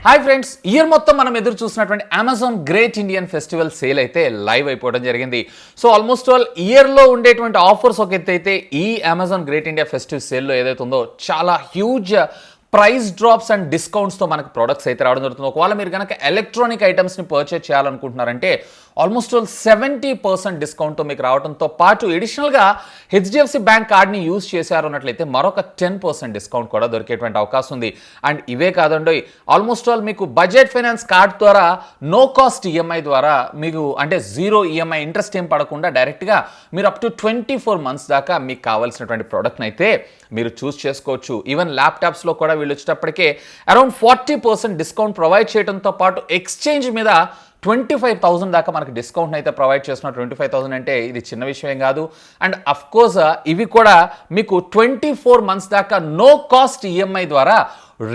Hi friends, year మొత్తం మనం ఎదురు చూసినటువంటి Amazon great Indian festival sale అయితే లైవ్ అయిపోవడం జరిగింది. సో ఆల్మోస్ట్ ఆల్ ఇయర్లో ఉండేటువంటి ఆఫర్స్ ఒక ఎత్తు అయితే ఈ అమెజాన్ గ్రేట్ ఇండియా ఫెస్టివల్ సేల్లో ఏదైతే ఉందో చాలా హ్యూజ్ ప్రైస్ డ్రాప్స్ అండ్ డిస్కౌంట్స్తో మనకు ప్రొడక్ట్స్ అయితే రావడం జరుగుతుంది. ఒకవేళ మీరు కనుక ఎలక్ట్రానిక్ ఐటమ్స్ని పర్చేజ్ చేయాలనుకుంటున్నారంటే ఆల్మోస్ట్ ఆల్ 70% డిస్కౌంట్తో మీకు రావడంతో పాటు ఎడిషనల్గా హెచ్డిఎఫ్సి బ్యాంక్ కార్డ్ని యూజ్ చేశారు అన్నట్లయితే మరొక 10% డిస్కౌంట్ కూడా దొరికేటువంటి అవకాశం ఉంది. అండ్ ఇవే కాదండి, ఆల్మోస్ట్ ఆల్ మీకు బడ్జెట్ ఫైనాన్స్ కార్డ్ ద్వారా నో కాస్ట్ ఈఎంఐ ద్వారా మీకు అంటే జీరో ఈఎంఐ ఇంట్రెస్ట్ ఏం పడకుండా డైరెక్ట్గా మీరు అప్ టు 24 months దాకా మీకు కావాల్సినటువంటి ప్రోడక్ట్ని అయితే మీరు చూస్ చేసుకోవచ్చు. ఈవెన్ ల్యాప్టాప్స్లో కూడా వీళ్ళు వచ్చేటప్పటికే అరౌండ్ 40% డిస్కౌంట్ ప్రొవైడ్ చేయడంతో పాటు ఎక్స్చేంజ్ మీద 25,000 దాకా మనకి డిస్కౌంట్ అయితే ప్రొవైడ్ చేస్తున్నారు. 25,000 అంటే ఇది చిన్న విషయం కాదు. అండ్ అఫ్ కోర్స్ ఇవి కూడా మీకు 24 months దాకా నో కాస్ట్ ఈఎంఐ ద్వారా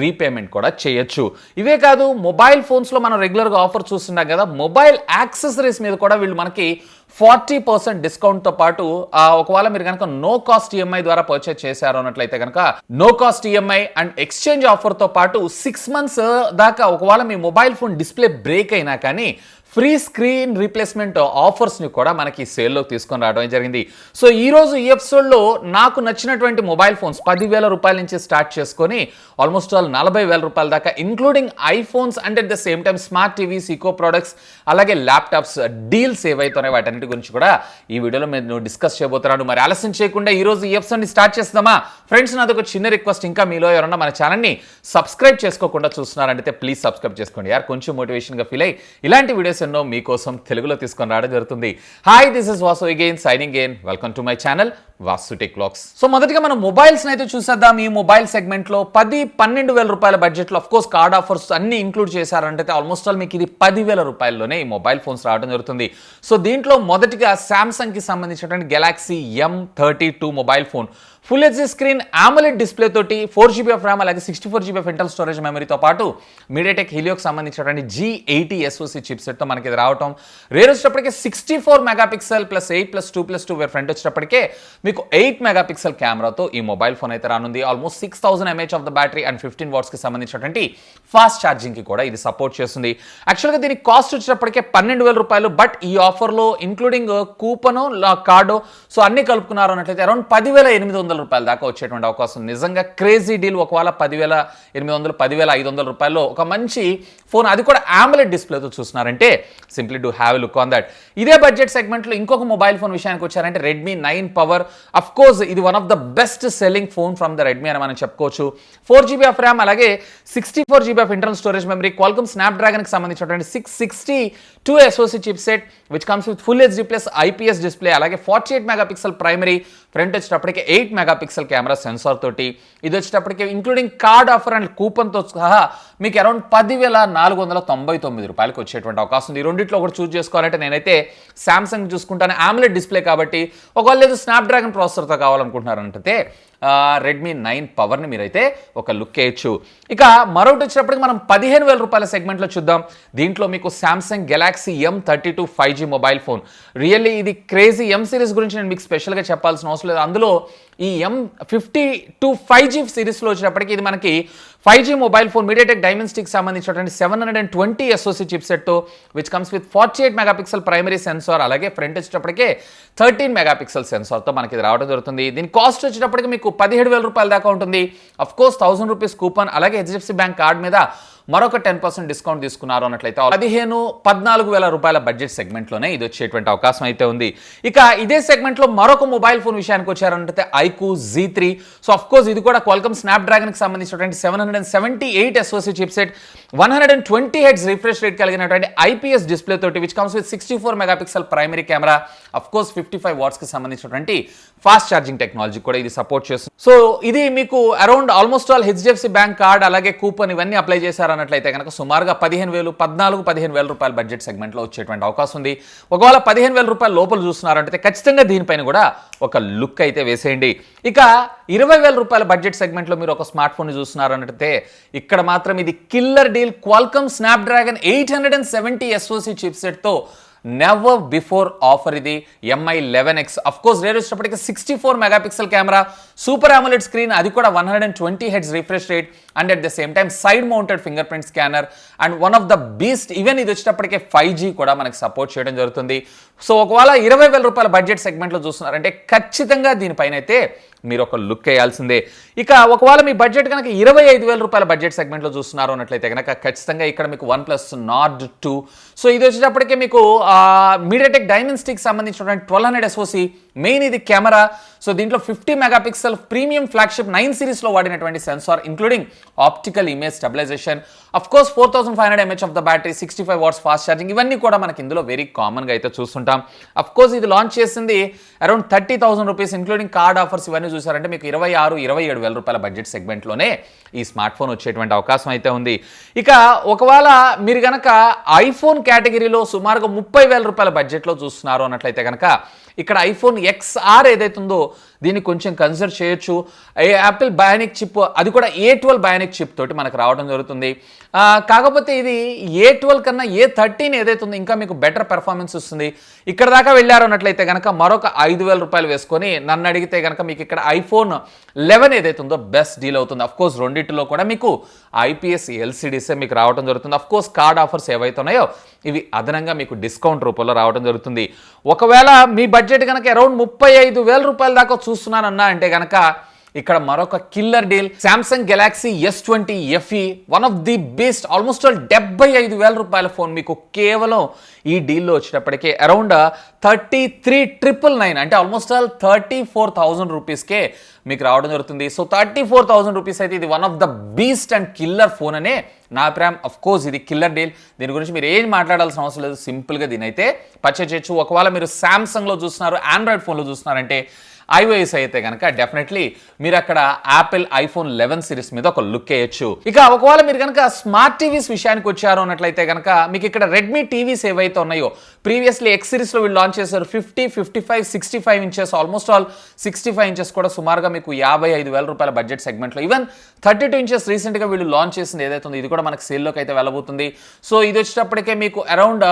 రీపేమెంట్ కూడా చేయొచ్చు. ఇవే కాదు, మొబైల్ ఫోన్స్లో మనం రెగ్యులర్గా ఆఫర్ చూస్తున్నాం కదా, మొబైల్ యాక్సెసరీస్ మీద కూడా వీళ్ళు మనకి 40% డిస్కౌంట్తో పాటు ఒకవేళ మీరు కనుక నో కాస్ట్ ఈఎంఐ ద్వారా పర్చేజ్ చేశారు అన్నట్లయితే కనుక no cost EMI and exchange ఆఫర్తో పాటు 6 months దాకా ఒకవేళ మీ మొబైల్ ఫోన్ డిస్ప్లే బ్రేక్ అయినా కానీ ఫ్రీ స్క్రీన్ రీప్లేస్మెంట్ ఆఫర్స్ని కూడా మనకి సేల్లో తీసుకొని రావడం జరిగింది. సో ఈరోజు ఈ ఎపిసోడ్లో నాకు నచ్చినటువంటి మొబైల్ ఫోన్స్ 10,000 రూపాయల నుంచి స్టార్ట్ చేసుకొని ఆల్మోస్ట్ ఆల్ 40,000 రూపాయల దాకా including iPhones and at the same time smart TVs, Echo products, అలాగే ల్యాప్టాప్స్ డీల్స్ ఏవైతున్నాయి వాటన్నిటి గురించి కూడా ఈ వీడియోలో నేను డిస్కస్ చేయబోతున్నాను. మరి ఆలస్యం చేయకుండా ఈరోజు ఈ ఎపిసోడ్ని స్టార్ట్ చేస్తామా? ఫ్రెండ్స్, నాది ఒక చిన్న రిక్వెస్ట్, ఇంకా మీలో ఎవరన్నా మన ఛానల్ని సబ్స్క్రైబ్ చేసుకోకుండా చూస్తున్నారంటే ప్లీజ్ సబ్స్క్రైబ్ చేసుకోండి యార్. కొంచెం మోటివేషన్గా ఫీల్ అయ్యి ఇలాంటి వీడియోస్ ఎన్నో మీకోసం తెలుగులో తీసుకొని రావడం జరుగుతుంది. Hi, this is Vasu again signing in. Welcome to my channel Vasu tech vlogs. So మొదటిగా మనం మొబైల్స్ అయితే చూసేద్దాం. ఈ మొబైల్ సెగ్మెంట్ లో 10-12,000 రూపాయల బడ్జెట్ లో అఫ్ కోర్స్ కార్డ్ ఆఫర్స్ అన్ని ఇంక్లూడ్ చేశారంటే ఆల్మోస్ట్ ఆల్ మీకు ఇది 10,000 రూపాయల్లోనే ఈ మొబైల్ ఫోన్స్ రావడం జరుగుతుంది. సో దీంట్లో మొదటిగా సామ్సంగ్ కి సంబంధించినటువంటి Galaxy M32 mobile phone full HD screen, AMOLED display తోటి 4GB ఆఫ్ ర్యామ్ అలాగే 64GB ఆఫ్ ఇంటర్నల్ స్టోరేజ్ మెమరీతో పాటు మీడియాటెక్ హీలియోకి సంబంధించినటువంటి G80 SoC చిప్ సెట్తో మనకి ఇది రావటం. రేర్ వచ్చేటప్పటికే 64 మెగాపిక్సెల్ ప్లస్ 8+2+2 వేర్ ఫ్రంట్ వచ్చేటప్పటికే మీకు 8 మెగాపిక్సెల్ కెమెరాతో ఈ మొబైల్ ఫోన్ అయితే రానుంది. Almost 6000 mAh of the battery and 15 watts కి సంబంధించినటువంటి ఫాస్ట్ ఛార్జింగ్ కి కూడా ఇది సపోర్ట్ చేస్తుంది. యాక్చువల్గా దీని కాస్ట్ వచ్చేటప్పటికే 12,000 రూపాయలు. బట్ ఈ ఆఫర్లో ఇంక్లూడింగ్ కూపను కార్డు సో అన్ని కలుపుకున్నారు అన్నట్లయితే అరౌండ్ 10,800 రూపాయల దాకా వచ్చేటువంటి అవకాశం. నిజంగా క్రేజీ డీల్. ఒకవేళ 10,800 10,500 రూపాయల్లో ఒక మంచి ఫోన్, అది కూడా AMOLED డిస్ప్లేతో చూస్తున్నారంటే simply do have a look on that. ఇదే బడ్జెట్ సెగ్మెంట్లో ఇంకొక మొబైల్ ఫోన్ విషయానికి వచ్చారంటే రెడ్మీ 9 పవర్. అఫ్ కోర్స్ ఇది one of the best selling phone from the Redmi అని మనం చెప్పుకోవచ్చు. 4GB ఆఫ్ ర్యామ్ అలాగే 64GB of internal storage memory, Qualcomm స్నాప్డ్రాగన్కి సంబంధించినటువంటి 662 SoC chip set which comes with full HD plus IPS display అలాగే 48 megapixel primary, front వచ్చేటప్పటికే 8 megapixel camera censor తోటి ఇది వచ్చేటప్పటికే ఇంక్లూడింగ్ కార్డ్ ఆఫర్ అండ్ కూపన్తో సహా మీకు అరౌండ్ 10,499 రూపాయలకి వచ్చేటువంటి అవకాశం ఉంది. ఈ రెండిట్లో ఒకటి చూస్ చేసుకోవాలంటే నేనైతే శాంసంగ్ చూసుకుంటాను. AMOLED డిస్ప్లే కాబట్టి ఒకవేళ లేదు స్నాప్డ్రాగన్ ప్రాసెసర్తో కావాలనుకుంటున్నారంటే రెడ్మీ 9 పవర్ని మీరైతే ఒక లుక్ వేయచ్చు. ఇక మరొకటి వచ్చినప్పటికి మనం 15,000 రూపాయల సెగ్మెంట్లో చూద్దాం. దీంట్లో మీకు Samsung Galaxy M32 5G mobile phone. Really ఇది క్రేజీ. M సిరీస్ గురించి నేను మీకు స్పెషల్గా చెప్పాల్సిన అవసరం లేదు. అందులో ఈ M52 5G సిరీస్లో వచ్చినప్పటికీ ఇది మనకి 5G మొబైల్ ఫోన్ మీడియాటెక్ డైమెన్సిటీకి సంబంధించినటువంటి 720 SoC చిప్ సెట్తో which comes with 48 megapixel primary sensor అలాగే ఫ్రంట్ వచ్చేటప్పటికే 13 మెగాపిక్సెల్ సెన్సార్తో మనకి ఇది రావడం జరుగుతుంది. దీని కాస్ట్ వచ్చేటప్పటికి మీకు 17,000 రూపాయల దాకా ఉంటుంది. అఫ్ కోర్స్ 1000 రూపీస్ కూపన్ అలాగే హెచ్డిఎఫ్సి బ్యాంక్ కార్డ్ మీద మరొక 10% డిస్కౌంట్ తీసుకున్నారు అన్నట్లయితే 14,000 రూపాయల బడ్జెట్ సెగ్మెంట్లోనే ఇది వచ్చేటువంటి అవకాశం అయితే ఉంది. ఇక ఇదే సెగ్మెంట్లో మరొక మొబైల్ ఫోన్ విషయానికి వచ్చారంటే iQOO Z3. So of course ఇది కూడా క్వాల్కమ్ స్నాప్డ్రాగన్కి సంబంధించినటువంటి 778 SoC chip set, 120 Hz refresh rate కలిగినటువంటి IPS డిస్ప్లే తోటి which comes with 64 megapixel primary camera, of course 55 watts కి సంబంధించినటువంటి ఫాస్ట్ ఛార్జింగ్ టెక్నాలజీ కూడా ఇది సపోర్ట్ చేస్తుంది. సో ఇది మీకు around almost all HDFC bank card అలాగే కూపన్ ఇవన్నీ అప్లై చేశారు అన్నట్లయితే కనుక సుమారుగా 15,000 రూపాయల బడ్జెట్ సెగ్మెంట్లో వచ్చేటువంటి అవకాశం ఉంది. ఒకవేళ 15,000 రూపాయల లోపల చూస్తున్నారంటే ఖచ్చితంగా దీనిపైన కూడా ఒక లుక్ అయితే వేసేయండి. ఇక 20,000 రూపాయల బడ్జెట్ సెగ్మెంట్లో మీరు ఒక స్మార్ట్ ఫోన్ చూస్తున్నారంటే ఇక్కడ మాత్రం ఇది killer deal. Qualcomm Snapdragon 870 SoC chip సెట్తో నెవర్ బిఫోర్ ఆఫర్ ఇది MI11X. అఫ్ కోర్స్ రేర్ వచ్చేటప్పటికి 64 megapixel camera, super AMOLED screen, అది కూడా 120 Hz refresh rate, and at the same time side mounted finger print scanner, and one of the beast even ఇది వచ్చేటప్పటికే 5G కూడా మనకి support చేయడం జరుగుతుంది. సో ఒకవేళ 20,000 రూపాయల బడ్జెట్ సెగ్మెంట్లో చూస్తున్నారంటే ఖచ్చితంగా దీనిపైన అయితే మీరు ఒక లుక్ వేయాల్సిందే. ఇక ఒకవేళ మీ బడ్జెట్ కనుక 25,000 రూపాయల బడ్జెట్ సెగ్మెంట్లో చూస్తున్నారు అన్నట్లయితే కనుక ఖచ్చితంగా ఇక్కడ మీకు OnePlus Nord 2. సో ఇది వచ్చేటప్పటికే మీకు మీడియాటెక్ డైమెన్సిటీకి సంబంధించినటువంటి 1200 SoC, మెయిన్ ఇది కెమెరా. సో దీంట్లో 50 మెగాపిక్సెల్ ప్రీమియం ఫ్లాగ్షిప్ 9 సిరీస్లో వాడినటువంటి sensor, including optical image stabilisation, of course 4500 mAh of the battery, 65 watts fast charging, ఇవన్నీ కూడా మనకి ఇందులో వెరీ కామన్గా అయితే చూస్తుంటాం. అఫ్ కోర్స్ ఇది లాంచ్ చేసింది around 30,000 rupees, including card offers ఇవన్నీ చూసారంటే మీకు 26,000-27,000 రూపాయల బడ్జెట్ సెగ్మెంట్లోనే ఈ స్మార్ట్ ఫోన్ వచ్చేటువంటి అవకాశం అయితే ఉంది. ఇక ఒకవేళ మీరు కనుక ఐఫోన్ కేటగిరీలో సుమారుగా 30,000 రూపాయల బడ్జెట్లో చూస్తున్నారు అన్నట్లయితే కనుక ఇక్కడ ఐఫోన్ XR ఏదైతే ఉందో దీన్ని కొంచెం కన్సిడర్ చేయొచ్చు. యాపిల్ బయానిక్ చిప్, అది కూడా A12 బయానిక్ చిప్ తోటి మనకు రావడం జరుగుతుంది. కాకపోతే ఇది A12 కన్నా A13 ఏదైతే ఉందో ఇంకా మీకు బెటర్ పెర్ఫార్మెన్స్ వస్తుంది. ఇక్కడ దాకా వెళ్ళారు అన్నట్లయితే కనుక మరొక 5,000 రూపాయలు వేసుకొని నన్ను అడిగితే కనుక మీకు ఇక్కడ iPhone 11 ఏదైతే ఉందో బెస్ట్ డీల్ అవుతుంది. అఫ్ కోర్స్ రెండింటిలో కూడా మీకు IPS LCDసే మీకు రావడం జరుగుతుంది. అఫ్ కోర్స్ కార్డ్ ఆఫర్స్ ఏవైతే ఉన్నాయో ఇవి అదనంగా మీకు డిస్కౌంట్ రూపంలో రావడం జరుగుతుంది. ఒకవేళ మీ బడ్జెట్ కనుక అరౌండ్ 35,000 రూపాయల దాకా చూస్తున్నానన్నా అంటే కనుక ఇక్కడ మరొక killer deal, Samsung Galaxy S20 FE, one of the best, almost 75,000 రూపాయల ఫోన్ మీకు కేవలం ఈ డీల్లో వచ్చేటప్పటికే అరౌండ్ 33,999 అంటే ఆల్మోస్ట్ 34,000 రూపీస్కే మీకు రావడం జరుగుతుంది. సో 34,000 రూపీస్ అయితే ఇది one of the beast and killer phone అనే నా అభిప్రాయం. అఫ్ కోర్స్ ఇది కిల్లర్ డీల్, దీని గురించి మీరు ఏం మాట్లాడాల్సిన అవసరం లేదు, సింపుల్గా దీని అయితే పర్చేజ్ చేయొచ్చు. ఒకవేళ మీరు శాంసంగ్లో చూస్తున్నారు, ఆండ్రాయిడ్ ఫోన్లో చూస్తున్నారంటే iOS అయితే కనుక డెఫినెట్లీ మీరు అక్కడ యాపిల్ ఐఫోన్ 11 సిరీస్ మీద ఒక లుక్ వేయచ్చు. ఇక ఒకవేళ మీరు కనుక స్మార్ట్ టీవీస్ విషయానికి వచ్చారు అన్నట్లయితే కనుక మీకు ఇక్కడ రెడ్మీ టీవీస్ ఏవైతే ఉన్నాయో ప్రీవియస్లీ X సిరీస్లో వీళ్ళు లాంచ్ చేశారు. 50, 55, 65 ఇంచెస్, ఆల్మోస్ట్ 65 ఇంచెస్ కూడా సుమారుగా మీకు 55,000 రూపాయల బడ్జెట్ సెగ్మెంట్లో, ఈవెన్ 32 ఇంచెస్ రీసెంట్గా వీళ్ళు లాంచ్ చేసింది ఏదైతే ఉందో ఇది కూడా మనకి సేల్లోకి అయితే వెళ్ళబోతుంది. సో ఇది వచ్చేటప్పటికే మీకు అరౌండ్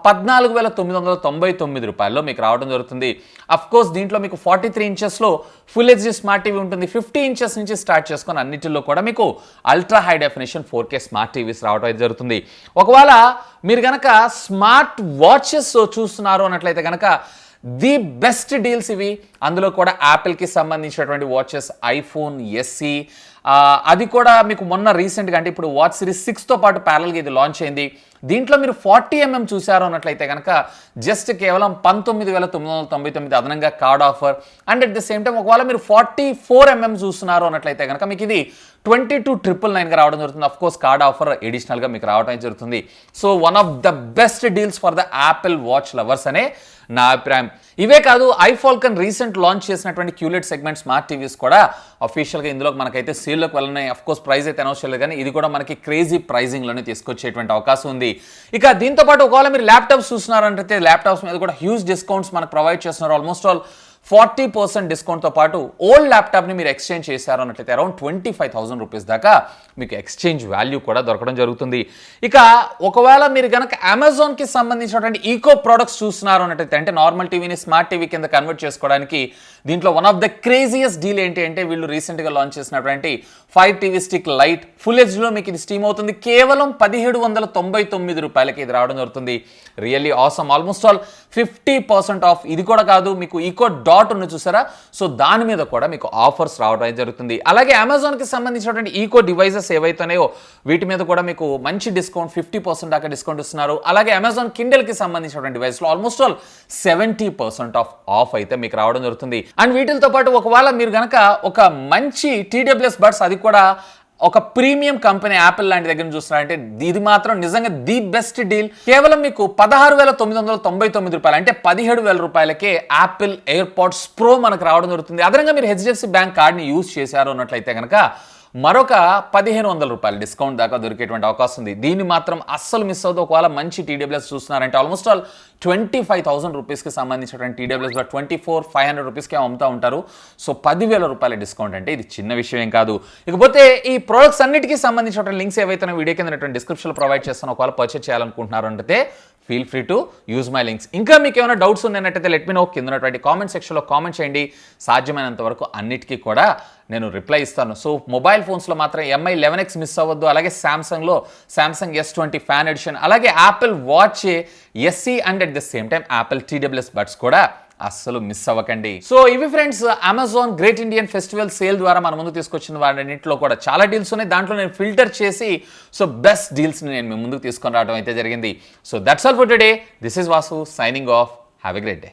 14,999 రూపాయల్లో మీకు రావడం జరుగుతుంది. అఫ్ కోర్స్ దీంట్లో మీకు 43 ఇంచెస్లో ఫుల్ హెచ్డి స్మార్ట్ టీవీ ఉంటుంది. 50 ఇంచెస్ నుంచి స్టార్ట్ చేసుకొని అన్నిటిలో కూడా మీకు ultra high definition 4K smart TVs రావడం అయితే జరుగుతుంది. ఒకవేళ మీరు కనుక స్మార్ట్ వాచెస్ చూస్తున్నారు అన్నట్లయితే కనుక ది బెస్ట్ డీల్స్ ఇవి. అందులో కూడా యాపిల్కి సంబంధించినటువంటి వాచెస్ ఐఫోన్ SE, అది కూడా మీకు మొన్న రీసెంట్గా అంటే ఇప్పుడు వాచ్ సిరీస్ 6తో పాటు ప్యారల్గా ఇది లాంచ్ అయింది. దీంట్లో మీరు 40mm చూసారు అన్నట్లయితే కనుక జస్ట్ కేవలం 19,999 అదనంగా card offer, and at the same time ఒకవేళ మీరు 44mm చూస్తున్నారు అన్నట్లయితే కనుక మీకు ఇది 22,999గా రావడం జరుగుతుంది. అఫ్ కోర్స్ కార్డ్ ఆఫర్ ఎడిషనల్గా మీకు రావడం జరుగుతుంది. So one of the best deals for the Apple watch lovers అనే నా అభిప్రాయం. ఇవే కాదు, ఐఫాల్కన్ రీసెంట్ లాంచ్ చేసినటువంటి క్యూలెట్ సెగ్మెంట్ స్మార్ట్ టీవీస్ కూడా అఫీషియల్గా ఇందులో మనకైతే సేల్లోకి వెళ్ళినాయి. అఫ్ కోర్స్ ప్రైస్ అయితే అనౌన్స్ చేయలేదు, కానీ ఇది కూడా మనకి క్రేజీ ప్రైజింగ్లోనే తీసుకొచ్చేటువంటి అవకాశం ఉంది. ఇక దీంతో పాటు ఒకవేళ మీరు ల్యాప్టాప్స్ చూస్తున్నారంటే ల్యాప్టాప్స్ మీద కూడా హ్యూజ్ డిస్కౌంట్స్ మనకు ప్రొవైడ్ చేస్తున్నారు. ఆల్మోస్ట్ 40% డిస్కౌంట్తో పాటు ఓల్డ్ ల్యాప్టాప్ని మీరు ఎక్స్చేంజ్ చేశారు అన్నట్లయితే అరౌండ్ 25,000 రూపీస్ దాకా మీకు ఎక్స్చేంజ్ వాల్యూ కూడా దొరకడం జరుగుతుంది. ఇక ఒకవేళ మీరు కనుక అమెజాన్కి సంబంధించినటువంటి ఈకో ప్రోడక్ట్స్ చూస్తున్నారు అన్నట్లయితే అంటే నార్మల్ టీవీని స్మార్ట్ టీవీ కింద కన్వర్ట్ చేసుకోవడానికి దీంట్లో one of the craziest deal ఏంటి అంటే వీళ్ళు రీసెంట్గా లాంచ్ చేసినటువంటి 5 TV స్టిక్ లైట్ ఫుల్ హెచ్డీలో మీకు ఇది స్టీమ్ అవుతుంది. కేవలం 1,799 రూపాయలకి ఇది రావడం జరుగుతుంది. Really awesome, almost 50% of. ఇది కూడా కాదు, మీకు ఈకో డాట్ ఉన్న చూసారా, సో దాని మీద కూడా మీకు ఆఫర్స్ రావడం జరుగుతుంది. అలాగే అమెజాన్కి సంబంధించినటువంటి ఈకో డివైజెస్ ఏవైతున్నాయో వీటి మీద కూడా మీకు మంచి డిస్కౌంట్ 50% దాకా డిస్కౌంట్ ఇస్తున్నారు. అలాగే అమెజాన్ కిండల్కి సంబంధించినటువంటి డివైస్లో ఆల్మోస్ట్ 70% ఆఫ్ అయితే మీకు రావడం జరుగుతుంది. అండ్ వీటితో పాటు ఒకవేళ మీరు కనుక ఒక మంచి TWS బడ్స్, అది కూడా ఒక ప్రీమియం కంపెనీ యాపిల్ లాంటి దగ్గర చూస్తున్నారంటే ఇది మాత్రం నిజంగా ది బెస్ట్ డీల్. కేవలం మీకు 16,999 రూపాయలు అంటే 17,000 రూపాయలకే యాపిల్ ఎయిర్పాడ్స్ ప్రో మనకు రావడం జరుగుతుంది. అదనంగా మీరు HDFC బ్యాంక్ కార్డ్ని యూజ్ చేశారు అన్నట్లయితే కనుక మరొక 1,500 రూపాయలు డిస్కౌంట్ దాకా దొరికేటువంటి అవకాశం ఉంది. దీన్ని మాత్రం అస్సలు మిస్ అవుతుంది. ఒకవేళ మంచి TWS చూస్తున్నారంటే ఆల్మోస్ట్ 25,000 రూపీస్కి సంబంధించినటువంటి TWS 24,500 రూపీస్కి అమ్ముతూ ఉంటారు. సో 10,000 రూపాయల డిస్కౌంట్ అంటే ఇది చిన్న విషయం ఏం కాదు. ఇకపోతే ఈ ప్రోడక్ట్స్ అన్నిటికీ సంబంధించినటువంటి లింక్స్ ఏవైతే వీడియో కింద డిస్క్రిప్షన్లో ప్రొవైడ్ చేస్తాను. ఒకవేళ పర్చేస్ చేయాలనుకుంటున్నారు అంటే feel free to use my links. ఇంకా మీకు ఏమైనా డౌట్స్ ఉన్నట్టయితే లెట్ మీ నో, కింద ఉన్నటువంటి కామెంట్ సెక్షన్లో కామెంట్ చేయండి. సాధ్యమైనంత వరకు అన్నిటికీ కూడా నేను రిప్లై ఇస్తాను. సో మొబైల్ ఫోన్స్లో మాత్రం MI 11X మిస్ అవ్వద్దు. అలాగే సామ్సంగ్లో సామ్సంగ్ S20 ఫ్యాన్ ఎడిషన్, అలాగే Apple watch SE and at the same time Apple TWS buds కూడా అస్సలు మిస్ అవ్వకండి. సో ఇవి friends, Amazon great Indian festival sale ద్వారా మన ముందు తీసుకొచ్చిన వాటిలో కూడా చాలా డీల్స్ ఉన్నాయి. దాంట్లో నేను ఫిల్టర్ చేసి సో బెస్ట్ డీల్స్ని నేను మీ ముందుకు తీసుకొని రావడం అయితే జరిగింది. So that's all for today. This is Vasu signing off. Have a great day.